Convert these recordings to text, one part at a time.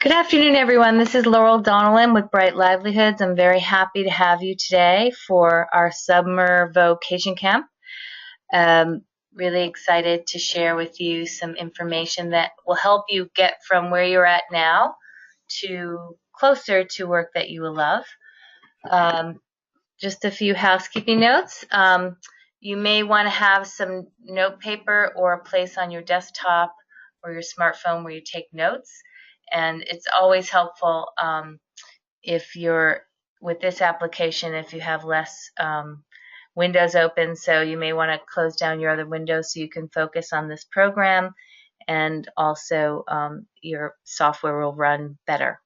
Good afternoon, everyone. This is Laurel Donnellan with Bright Livelihoods. I'm very happy to have you today for our summer vocation camp. Really excited to share with you some information that will help you get from where you're at now to closer to work that you will love. Just a few housekeeping notes. You may want to have some note paper or a place on your desktop or your smartphone where you take notes. And it's always helpful if you're with this application, if you have less windows open. So you may want to close down your other windows so you can focus on this program, and also your software will run better.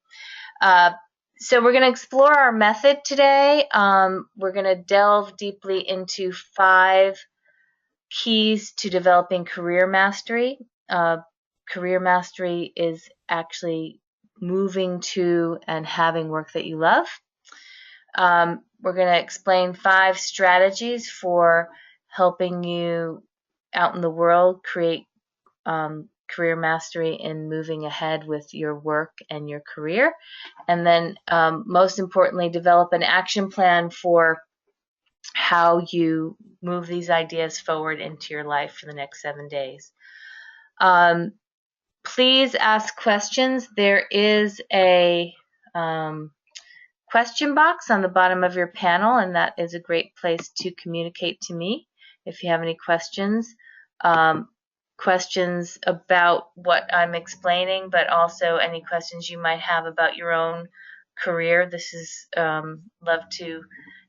So we're going to explore our method today. We're going to delve deeply into 5 keys to developing career mastery. Career mastery is actually moving to and having work that you love. We're going to explain 5 strategies for helping you out in the world create career mastery in moving ahead with your work and your career. And then most importantly, develop an action plan for how you move these ideas forward into your life for the next 7 days. Please ask questions. There is a question box on the bottom of your panel, and that is a great place to communicate to me if you have any questions. Questions about what I'm explaining, but also any questions you might have about your own career. This is love to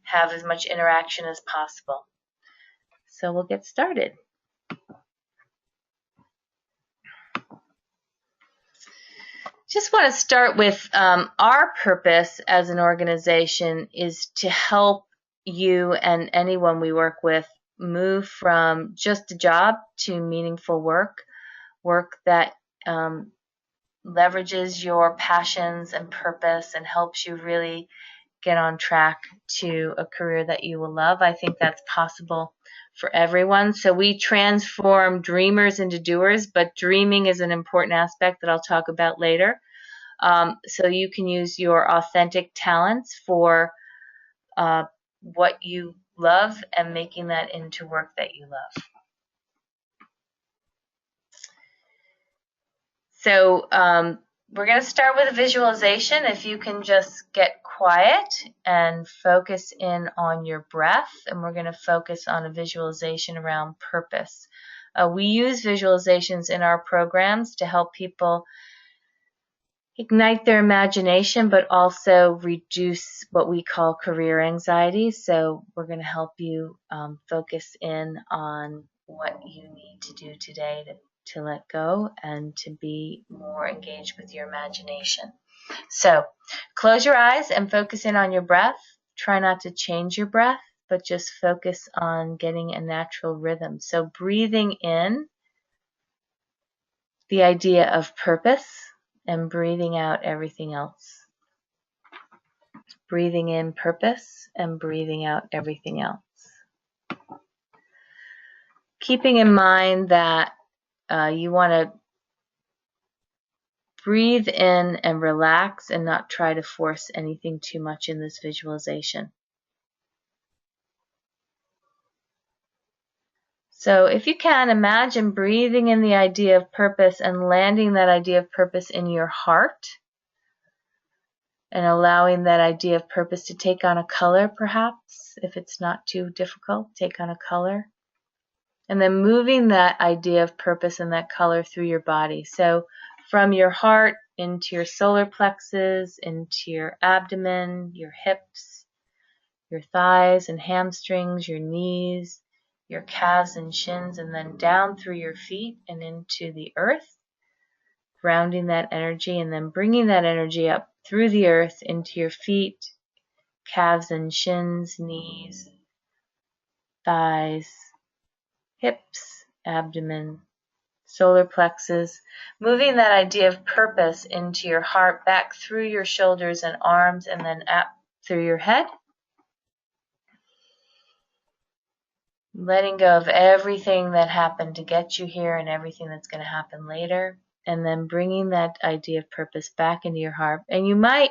have as much interaction as possible. So we'll get started. Just want to start with our purpose as an organization is to help you and anyone we work with move from just a job to meaningful work that leverages your passions and purpose and helps you really get on track to a career that you will love. I think that's possible for everyone. So we transform dreamers into doers, but dreaming is an important aspect that I'll talk about later. So you can use your authentic talents for what you love and making that into work that you love. So we're going to start with a visualization. If you can just get quiet and focus in on your breath, and we're going to focus on a visualization around purpose. We use visualizations in our programs to help people ignite their imagination, but also reduce what we call career anxiety. So we're going to help you focus in on what you need to do today to let go and to be more engaged with your imagination. So close your eyes and focus in on your breath. Try not to change your breath, but just focus on getting a natural rhythm. So breathing in the idea of purpose and breathing out everything else. Breathing in purpose and breathing out everything else. Keeping in mind that you want to breathe in and relax and not try to force anything too much in this visualization. So if you can, imagine breathing in the idea of purpose and landing that idea of purpose in your heart and allowing that idea of purpose to take on a color, perhaps, if it's not too difficult, take on a color. And then moving that idea of purpose and that color through your body. So from your heart into your solar plexus, into your abdomen, your hips, your thighs and hamstrings, your knees, your calves and shins, and then down through your feet and into the earth, grounding that energy, and then bringing that energy up through the earth into your feet, calves and shins, knees, thighs, hips, abdomen, solar plexus, moving that idea of purpose into your heart, back through your shoulders and arms, and then up through your head. Letting go of everything that happened to get you here and everything that's going to happen later, and then bringing that idea of purpose back into your heart. And you might,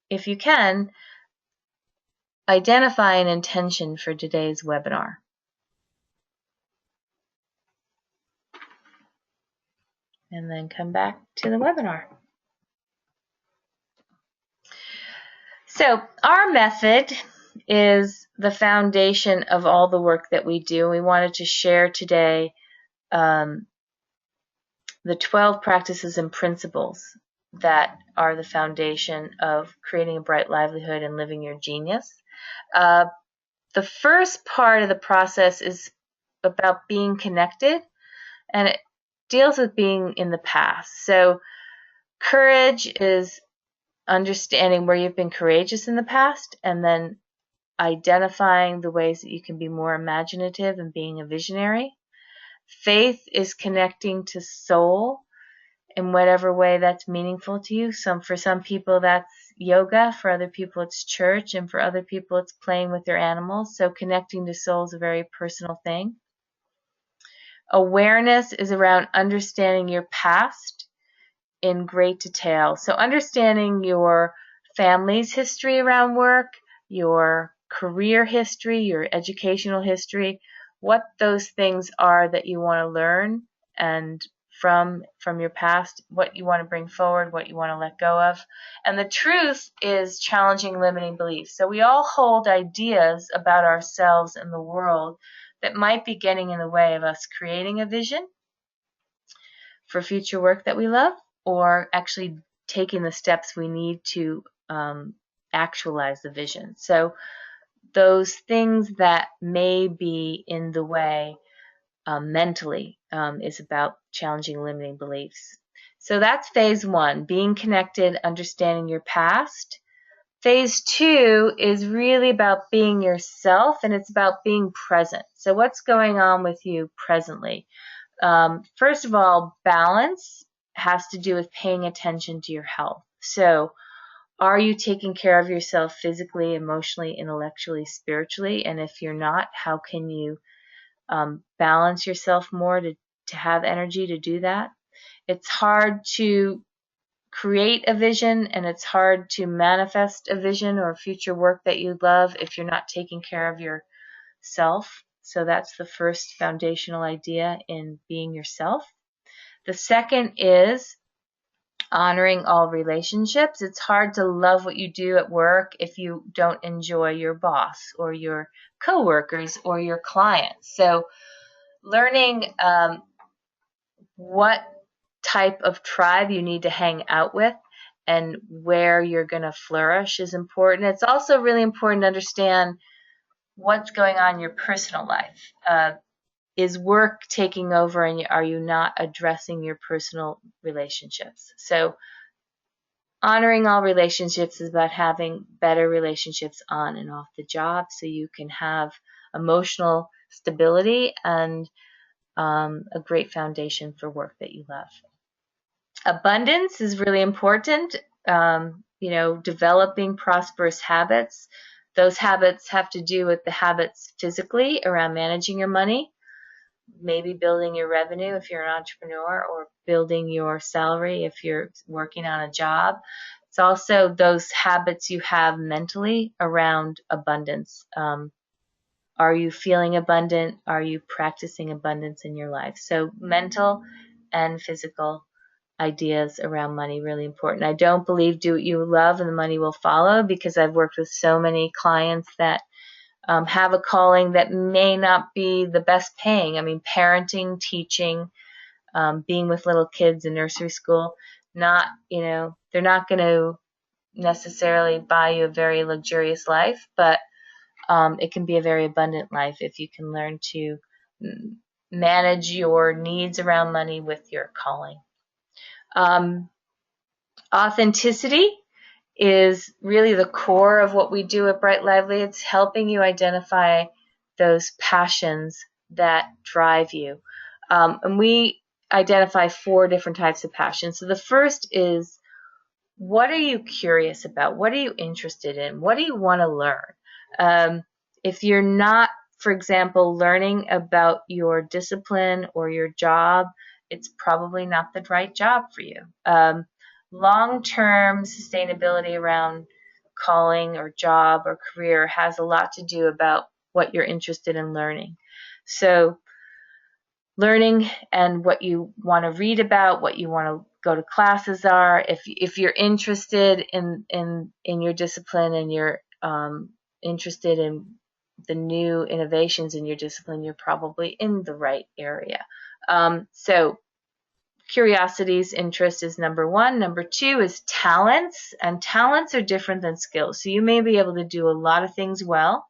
if you can, identify an intention for today's webinar. And then come back to the webinar. So our method is the foundation of all the work that we do. We wanted to share today the 12 practices and principles that are the foundation of creating a bright livelihood and living your genius. The first part of the process is about being connected, and it deals with being in the past. So courage is understanding where you've been courageous in the past, and then identifying the ways that you can be more imaginative and being a visionary. Faith is connecting to soul in whatever way that's meaningful to you. For some people that's yoga, for other people it's church, and for other people it's playing with their animals. So connecting to soul is a very personal thing. Awareness is around understanding your past in great detail. So understanding your family's history around work, your career history, your educational history, what those things are that you want to learn and from your past, what you want to bring forward, what you want to let go of. And the truth is challenging limiting beliefs. So we all hold ideas about ourselves and the world that might be getting in the way of us creating a vision for future work that we love, or actually taking the steps we need to actualize the vision. So those things that may be in the way mentally is about challenging limiting beliefs. So that's phase one, being connected, understanding your past. Phase two is really about being yourself, and it's about being present. So what's going on with you presently? First of all, balance has to do with paying attention to your health. So are you taking care of yourself physically, emotionally, intellectually, spiritually? And if you're not, how can you balance yourself more to have energy to do that? It's hard to create a vision, and it's hard to manifest a vision or future work that you love if you're not taking care of yourself. So that's the first foundational idea in being yourself. The second is honoring all relationships. It's hard to love what you do at work if you don't enjoy your boss or your coworkers or your clients. So learning what type of tribe you need to hang out with and where you're going to flourish is important. It's also really important to understand what's going on in your personal life. Is work taking over, and are you not addressing your personal relationships? So honoring all relationships is about having better relationships on and off the job so you can have emotional stability and a great foundation for work that you love. Abundance is really important. Developing prosperous habits. Those habits have to do with the habits physically around managing your money, maybe building your revenue if you're an entrepreneur, or building your salary if you're working on a job. It's also those habits you have mentally around abundance. Are you feeling abundant? Are you practicing abundance in your life? So mental and physical ideas around money, really important. I don't believe do what you love and the money will follow, because I've worked with so many clients that have a calling that may not be the best paying. I mean, parenting, teaching, being with little kids in nursery school, they're not going to necessarily buy you a very luxurious life, but it can be a very abundant life if you can learn to manage your needs around money with your calling. Authenticity is really the core of what we do at Bright Lively. It's helping you identify those passions that drive you. And we identify 4 different types of passions. So the first is, what are you curious about? What are you interested in? What do you want to learn? If you're not, for example, learning about your discipline or your job, it's probably not the right job for you. Long-term sustainability around calling or job or career has a lot to do about what you're interested in learning. So learning and what you want to read about, what you want to go to classes are. If you're interested in your discipline and you're interested in the new innovations in your discipline, you're probably in the right area. So curiosities, interest is number one. Number two is talents, and talents are different than skills. So you may be able to do a lot of things well,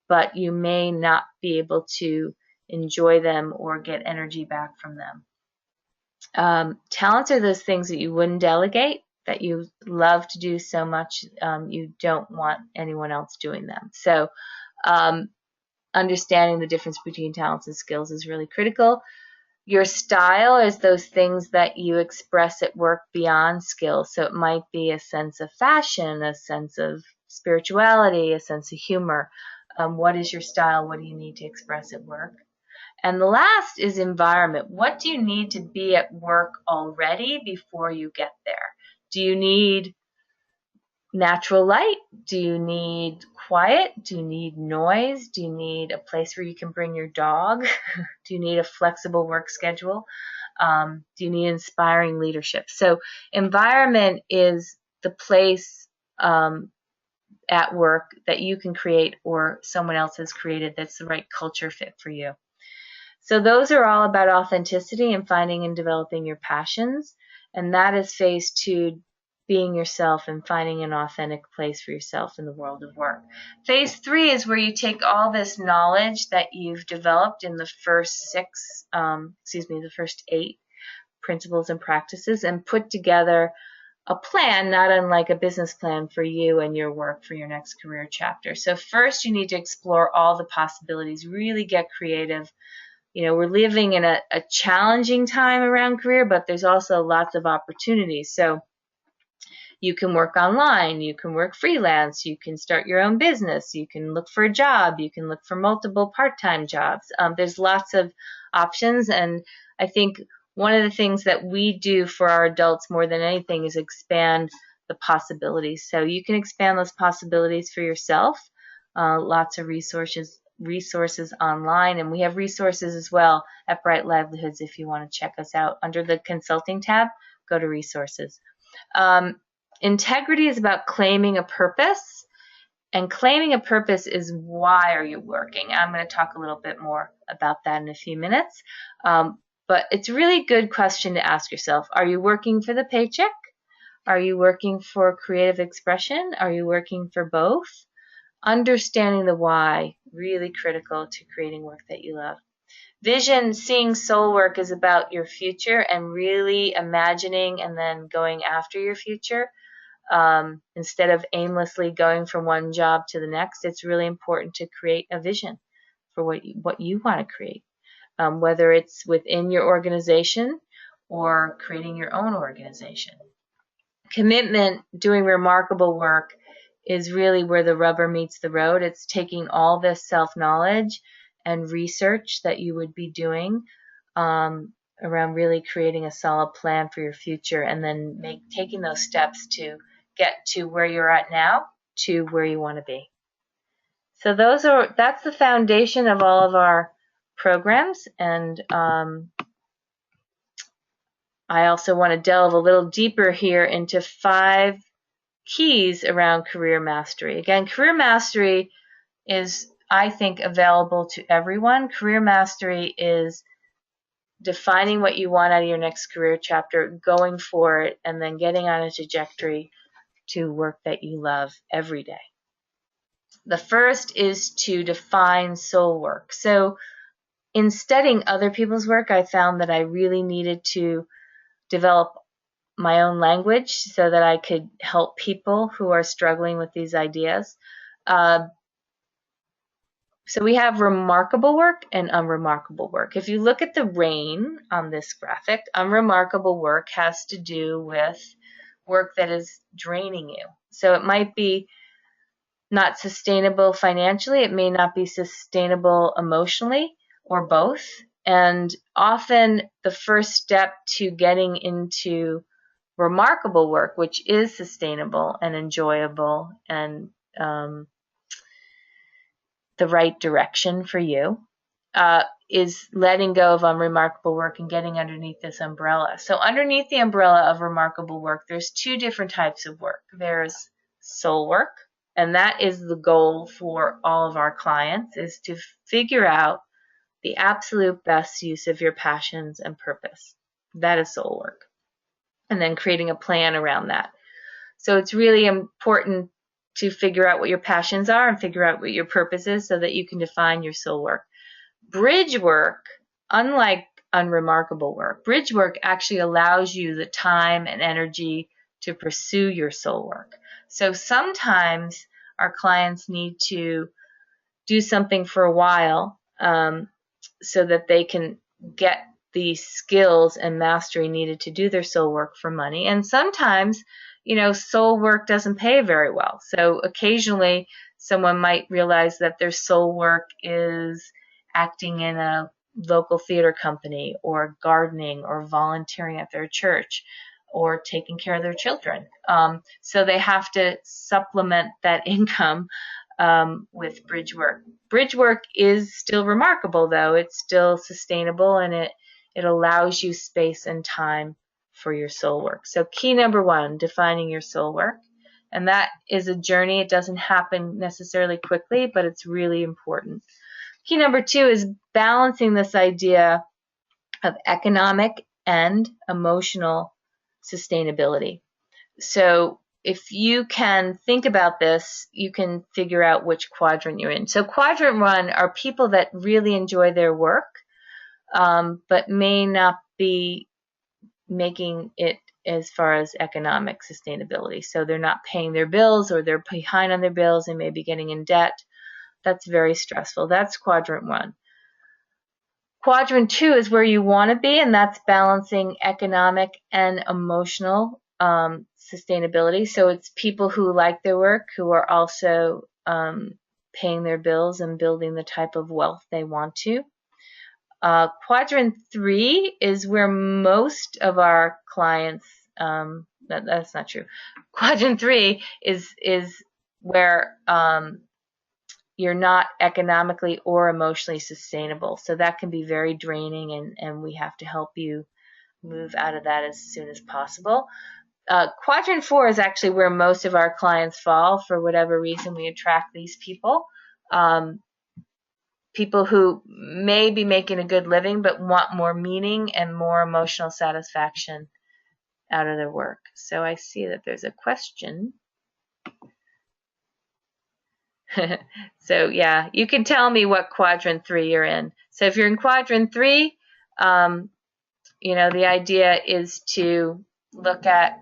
but you may not be able to enjoy them or get energy back from them. Talents are those things that you wouldn't delegate, that you love to do so much you don't want anyone else doing them. So understanding the difference between talents and skills is really critical. Your style is those things that you express at work beyond skills. So it might be a sense of fashion, a sense of spirituality, a sense of humor. What is your style? What do you need to express at work? And the last is environment. What do you need to be at work already before you get there? Do you need natural light? Do you need quiet? Do you need noise? Do you need a place where you can bring your dog? Do you need a flexible work schedule? Do you need inspiring leadership? So environment is the place at work that you can create or someone else has created that's the right culture fit for you. So those are all about authenticity and finding and developing your passions. And that is phase two, being yourself and finding an authentic place for yourself in the world of work. Phase three is where you take all this knowledge that you've developed in the first the first 8 principles and practices and put together a plan, not unlike a business plan for you and your work for your next career chapter. So first you need to explore all the possibilities, really get creative. We're living in a challenging time around career, but there's also lots of opportunities. So you can work online, you can work freelance, you can start your own business, you can look for a job, you can look for multiple part-time jobs. There's lots of options, and I think one of the things that we do for our adults more than anything is expand the possibilities. So you can expand those possibilities for yourself. Lots of resources online, and we have resources as well at Bright Livelihoods if you want to check us out. Under the consulting tab, go to resources. Integrity is about claiming a purpose, and claiming a purpose is why are you working. I'm going to talk a little bit more about that in a few minutes, but it's a really good question to ask yourself. Are you working for the paycheck? Are you working for creative expression? Are you working for both? Understanding the why, really critical to creating work that you love. Vision, seeing soul work is about your future and really imagining and then going after your future. Instead of aimlessly going from one job to the next, it's really important to create a vision for what you want to create, whether it's within your organization or creating your own organization. Commitment, doing remarkable work, is really where the rubber meets the road. It's taking all this self-knowledge and research that you would be doing around really creating a solid plan for your future and then taking those steps to get to where you're at now to where you want to be. So that's the foundation of all of our programs, and I also want to delve a little deeper here into 5 keys around career mastery. Again, career mastery is, I think, available to everyone. Career mastery is defining what you want out of your next career chapter, going for it, and then getting on a trajectory to work that you love every day. The first is to define soul work. So in studying other people's work, I found that I really needed to develop my own language so that I could help people who are struggling with these ideas. So we have remarkable work and unremarkable work. If you look at the rain on this graphic, unremarkable work has to do with work that is draining you. So it might be not sustainable financially, it may not be sustainable emotionally, or both. And often the first step to getting into remarkable work, which is sustainable and enjoyable and the right direction for you, is letting go of unremarkable work and getting underneath this umbrella. So underneath the umbrella of remarkable work, there's two different types of work. There's soul work, and that is the goal for all of our clients, is to figure out the absolute best use of your passions and purpose. That is soul work. And then creating a plan around that. So it's really important to figure out what your passions are and figure out what your purpose is so that you can define your soul work. Bridge work, unlike unremarkable work, bridge work actually allows you the time and energy to pursue your soul work. So sometimes our clients need to do something for a while so that they can get the skills and mastery needed to do their soul work for money. And sometimes, soul work doesn't pay very well. So occasionally someone might realize that their soul work is acting in a local theater company, or gardening, or volunteering at their church, or taking care of their children. So they have to supplement that income with bridge work. Bridge work is still remarkable, though. It's still sustainable, and it allows you space and time for your soul work. So key number one, defining your soul work. And that is a journey. It doesn't happen necessarily quickly, but it's really important. Key number two is balancing this idea of economic and emotional sustainability. So if you can think about this, you can figure out which quadrant you're in. So quadrant one are people that really enjoy their work, but may not be making it as far as economic sustainability. So they're not paying their bills, or they're behind on their bills, they may be getting in debt. That's very stressful. That's quadrant one. Quadrant two is where you want to be, and that's balancing economic and emotional sustainability. So it's people who like their work, who are also paying their bills and building the type of wealth they want to. Quadrant three is where most of our clients, that's not true. Quadrant three is where you're not economically or emotionally sustainable. So that can be very draining, and we have to help you move out of that as soon as possible. Quadrant four is actually where most of our clients fall. For whatever reason, we attract these people. People who may be making a good living but want more meaning and more emotional satisfaction out of their work. So I see that there's a question. So yeah, you can tell me what quadrant three you're in. So if you're in quadrant three, the idea is to look at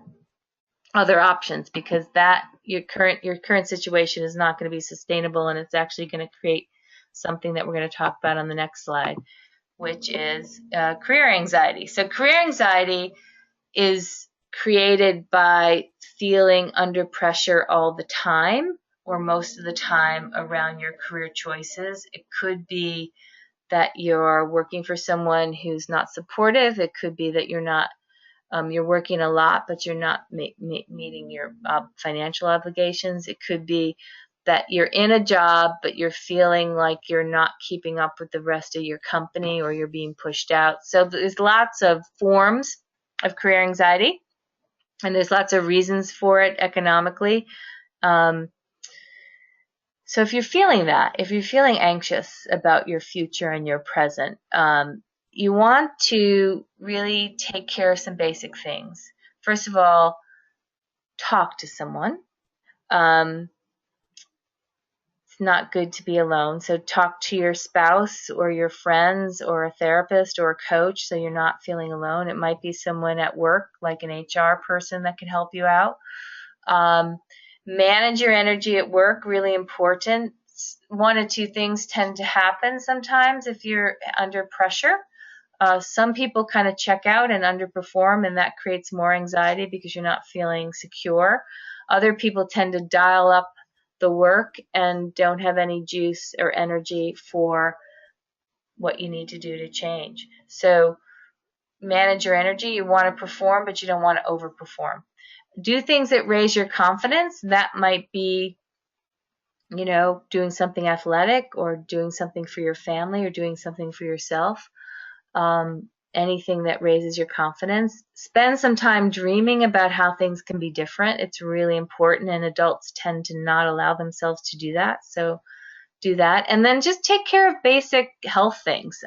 other options, because that your current situation is not going to be sustainable, and it's actually going to create something that we're going to talk about on the next slide, which is career anxiety. So career anxiety is created by feeling under pressure all the time, or most of the time, around your career choices. It could be that you're working for someone who's not supportive. It could be that you're working a lot, but you're not meeting your financial obligations. It could be that you're in a job, but you're feeling like you're not keeping up with the rest of your company, or you're being pushed out. So there's lots of forms of career anxiety, and there's lots of reasons for it economically. So if you're feeling that, if you're feeling anxious about your future and your present, you want to really take care of some basic things. First of all, talk to someone. It's not good to be alone. So talk to your spouse or your friends or a therapist or a coach so you're not feeling alone. It might be someone at work, like an HR person, that can help you out. Manage your energy at work, really important. One or two things tend to happen sometimes if you're under pressure. Some people kind of check out and underperform, and that creates more anxiety because you're not feeling secure. Other people tend to dial up the work and don't have any juice or energy for what you need to do to change. So manage your energy. You want to perform, but you don't want to overperform. Do things that raise your confidence. That might be, doing something athletic, or doing something for your family, or doing something for yourself. Anything that raises your confidence. Spend some time dreaming about how things can be different. It's really important, and adults tend to not allow themselves to do that. So do that. And then just take care of basic health things.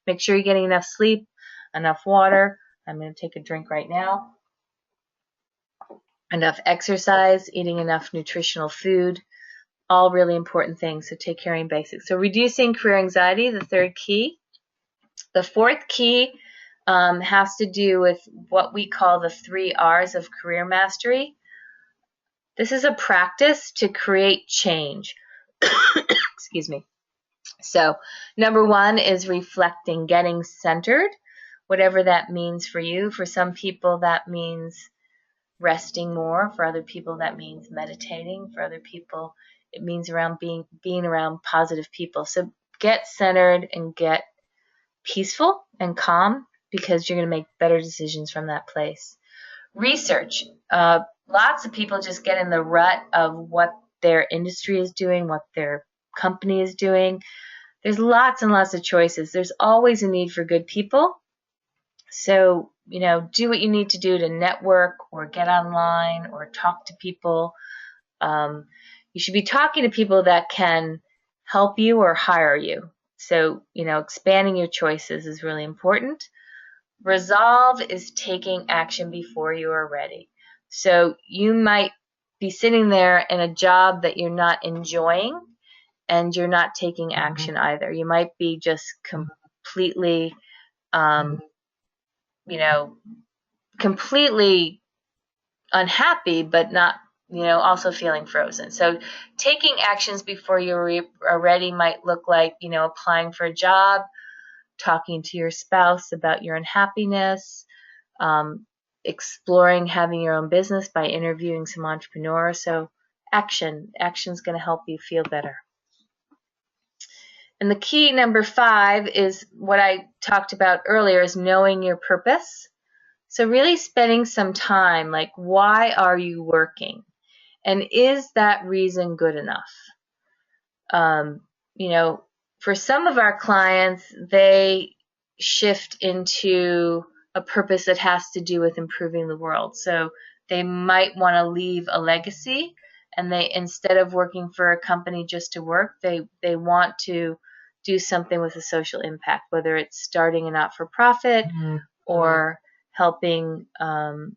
Make sure you're getting enough sleep, enough water. I'm going to take a drink right now. Enough exercise, eating enough nutritional food, all really important things. So take care of basics. So reducing career anxiety, the third key. The fourth key has to do with what we call the 3 R's of career mastery. This is a practice to create change. Excuse me. So number 1 is reflecting, getting centered, whatever that means for you. For some people, that means resting more. For other people, that means meditating. For other people, it means around being around positive people. So get centered and get peaceful and calm, because you're going to make better decisions from that place. Research. Lots of people just get in the rut of what their industry is doing, what their company is doing. There's lots and lots of choices. There's always a need for good people. So, do what you need to do to network, or get online, or talk to people. You should be talking to people that can help you or hire you. So, expanding your choices is really important. Resolve is taking action before you are ready. So you might be sitting there in a job that you're not enjoying, and you're not taking action either. You might be just completely, completely unhappy, but not, also feeling frozen. So taking actions before you are ready might look like, applying for a job, talking to your spouse about your unhappiness, exploring having your own business by interviewing some entrepreneurs. So action's going to help you feel better. And the key, number 5, is what I talked about earlier, is knowing your purpose. So really spending some time, like, why are you working? And is that reason good enough? For some of our clients, they shift into a purpose that has to do with improving the world. So they might want to leave a legacy, and they, instead of working for a company just to work, they want to do something with a social impact, whether it's starting a not-for-profit or helping the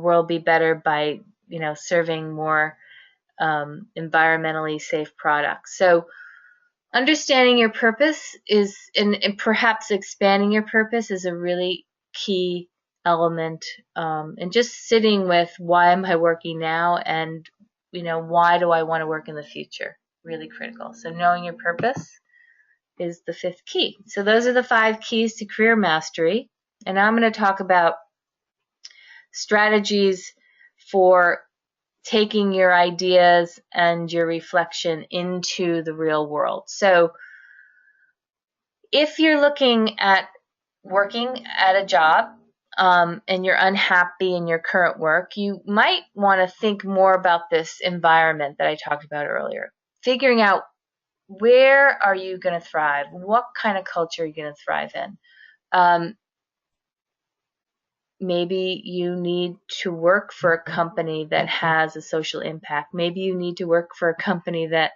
world be better by serving more environmentally safe products. So understanding your purpose is, and perhaps expanding your purpose, is a really key element. And just sitting with, why am I working now, and why do I want to work in the future? Really critical. So knowing your purpose is the 5th key. So those are the 5 keys to career mastery. And now I'm going to talk about strategies for taking your ideas and your reflection into the real world. So if you're looking at working at a job, and you're unhappy in your current work, you might want to think more about this environment that I talked about earlier. Figuring out, where are you going to thrive? What kind of culture are you going to thrive in? Maybe you need to work for a company that has a social impact. Maybe you need to work for a company that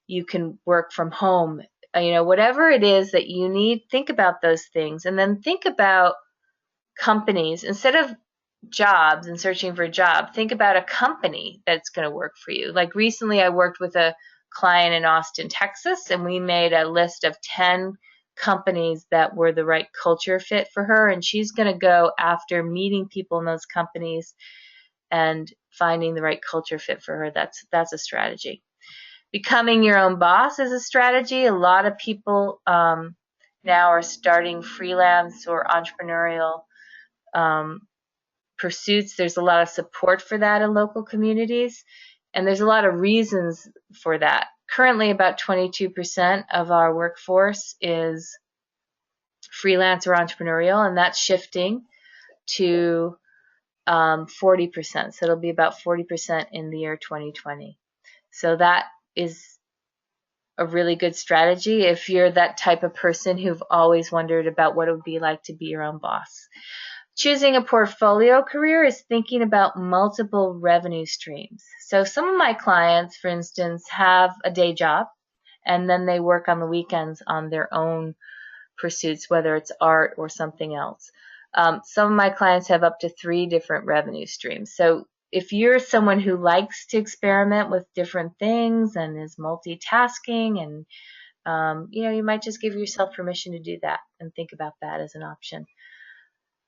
you can work from home. Whatever it is that you need, think about those things. And then think about companies. Instead of jobs and searching for a job, think about a company that's going to work for you. Like recently, I worked with a client in Austin, Texas, and we made a list of 10 companies that were the right culture fit for her, and she's going to go after meeting people in those companies and finding the right culture fit for her. That's a strategy. Becoming your own boss is a strategy. A lot of people now are starting freelance or entrepreneurial pursuits. There's a lot of support for that in local communities, and there's a lot of reasons for that. currently about 22% of our workforce is freelance or entrepreneurial, and that's shifting to 40%. So it'll be about 40% in the year 2020. So that is a really good strategy if you're that type of person who've always wondered about what it would be like to be your own boss. Choosing a portfolio career is thinking about multiple revenue streams. So some of my clients, for instance, have a day job and then they work on the weekends on their own pursuits, whether it's art or something else. Some of my clients have up to 3 different revenue streams. So if you're someone who likes to experiment with different things and is multitasking, and you might just give yourself permission to do that and think about that as an option.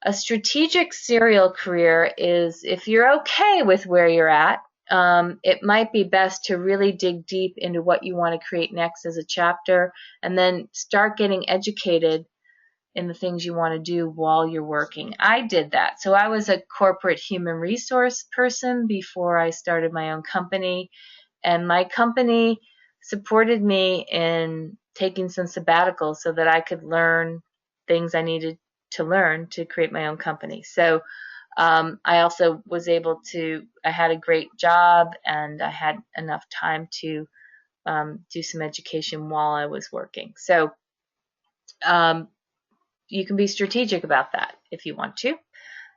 A strategic serial career is if you're okay with where you're at, it might be best to really dig deep into what you want to create next as a chapter and then start getting educated in the things you want to do while you're working. I did that. So I was a corporate human resource person before I started my own company, and my company supported me in taking some sabbaticals so that I could learn things I needed to learn to create my own company. So I also was able to, I had a great job and I had enough time to do some education while I was working. So you can be strategic about that if you want to,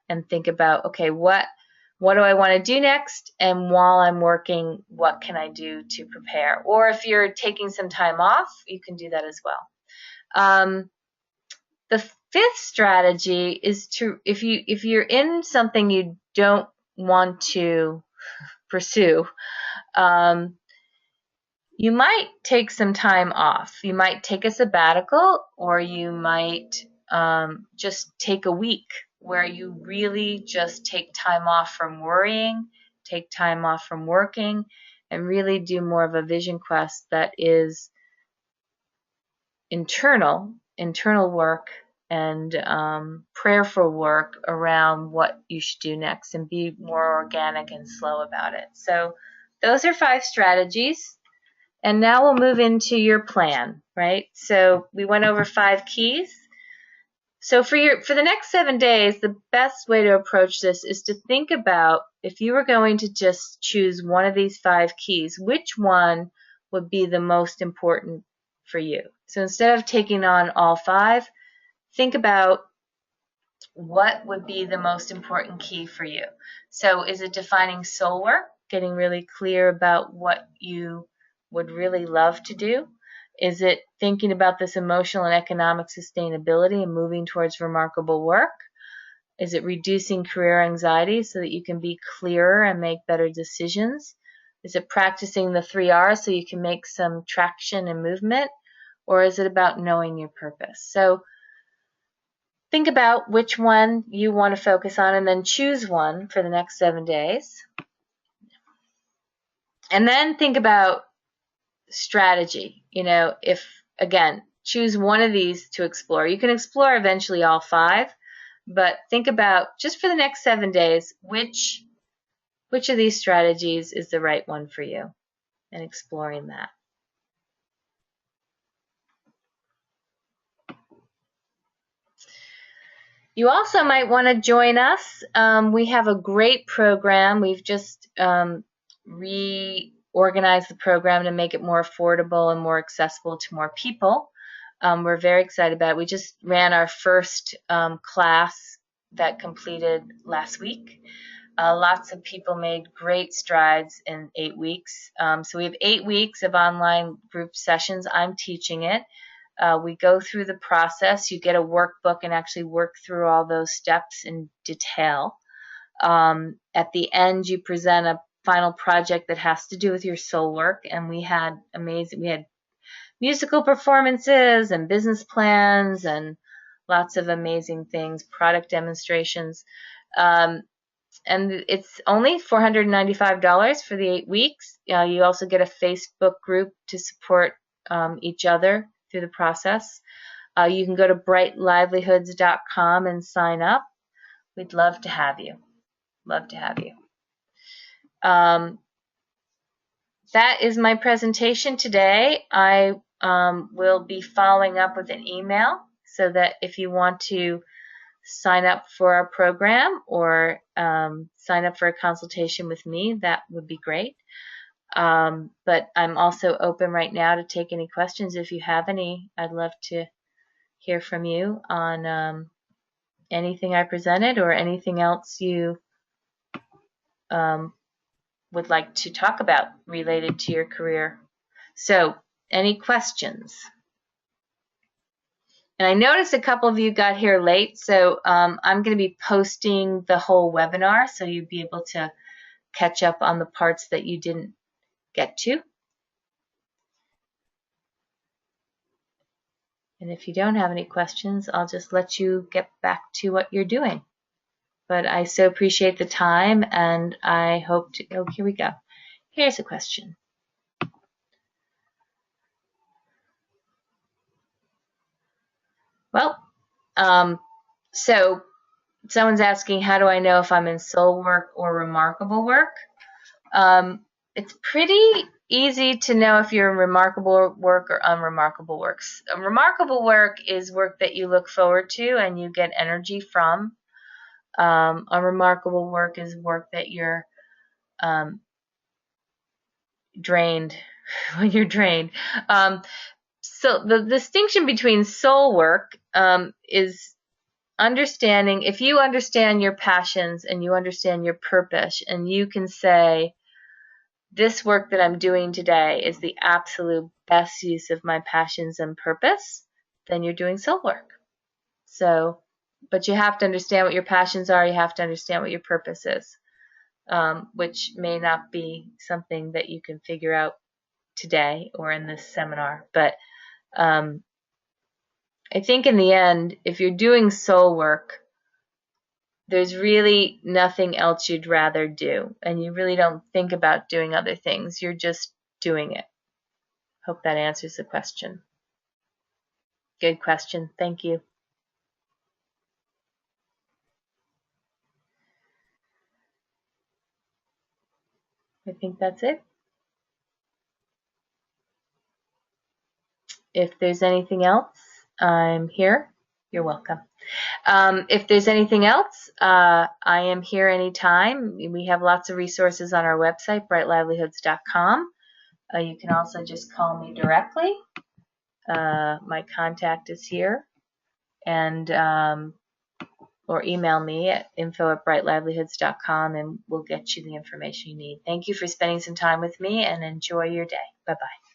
and think about, okay, what do I want to do next? And while I'm working, what can I do to prepare? Or if you're taking some time off, you can do that as well. The 5th strategy is to, if you're in something you don't want to pursue, you might take some time off. You might take a sabbatical, or you might just take a week where you really just take time off from worrying, take time off from working, and really do more of a vision quest that is internal work and prayerful work around what you should do next, and be more organic and slow about it. So those are 5 strategies. And now we'll move into your plan, right? So we went over 5 keys. So for the next 7 days, the best way to approach this is to think about, if you were going to just choose one of these 5 keys, which one would be the most important for you? So instead of taking on all 5, think about what would be the most important key for you. So is it defining soul work, getting really clear about what you would really love to do? Is it thinking about this emotional and economic sustainability and moving towards remarkable work? Is it reducing career anxiety so that you can be clearer and make better decisions? Is it practicing the 3 R's so you can make some traction and movement? Or is it about knowing your purpose? So think about which one you want to focus on, and then choose one for the next 7 days. And then think about strategy. If, again, choose one of these to explore. You can explore eventually all 5, but think about, just for the next 7 days, which of these strategies is the right one for you, and exploring that. You also might want to join us. We have a great program. We've just reorganized the program to make it more affordable and more accessible to more people. We're very excited about it. We just ran our first class that completed last week. Lots of people made great strides in 8 weeks. So we have 8 weeks of online group sessions. I'm teaching it. We go through the process. You get a workbook and actually work through all those steps in detail. At the end, you present a final project that has to do with your soul work. And we had musical performances and business plans and lots of amazing things, product demonstrations. And it's only $495 for the 8 weeks. You also get a Facebook group to support each other through the process. You can go to brightlivelihoods.com and sign up. We'd love to have you. Love to have you. that is my presentation today. I will be following up with an email so that if you want to sign up for our program or sign up for a consultation with me, that would be great. But I'm also open right now to take any questions. If you have any, I'd love to hear from you on anything I presented or anything else you would like to talk about related to your career. So, any questions? And I noticed a couple of you got here late, so I'm going to be posting the whole webinar so you'll be able to catch up on the parts that you didn't get to. And if you don't have any questions, I'll just let you get back to what you're doing. But I so appreciate the time, and I hope to, oh, here we go. Here's a question. Well, so someone's asking, how do I know if I'm in soul work or remarkable work? It's pretty easy to know if you're in remarkable work or unremarkable works. Remarkable work is work that you look forward to and you get energy from. Unremarkable work is work that you're drained when you're drained. So the distinction between soul work is understanding, if you understand your passions and you understand your purpose and you can say, this work that I'm doing today is the absolute best use of my passions and purpose, then you're doing soul work. So, but you have to understand what your passions are, you have to understand what your purpose is, which may not be something that you can figure out today or in this seminar. But I think in the end, if you're doing soul work, there's really nothing else you'd rather do, and you really don't think about doing other things. You're just doing it. Hope that answers the question. Good question. Thank you. I think that's it. If there's anything else, I'm here. You're welcome. If there's anything else, I am here anytime. We have lots of resources on our website, brightlivelihoods.com. You can also just call me directly. My contact is here, and or email me at info@brightlivelihoods.com, and we'll get you the information you need. Thank you for spending some time with me, and enjoy your day. Bye-bye.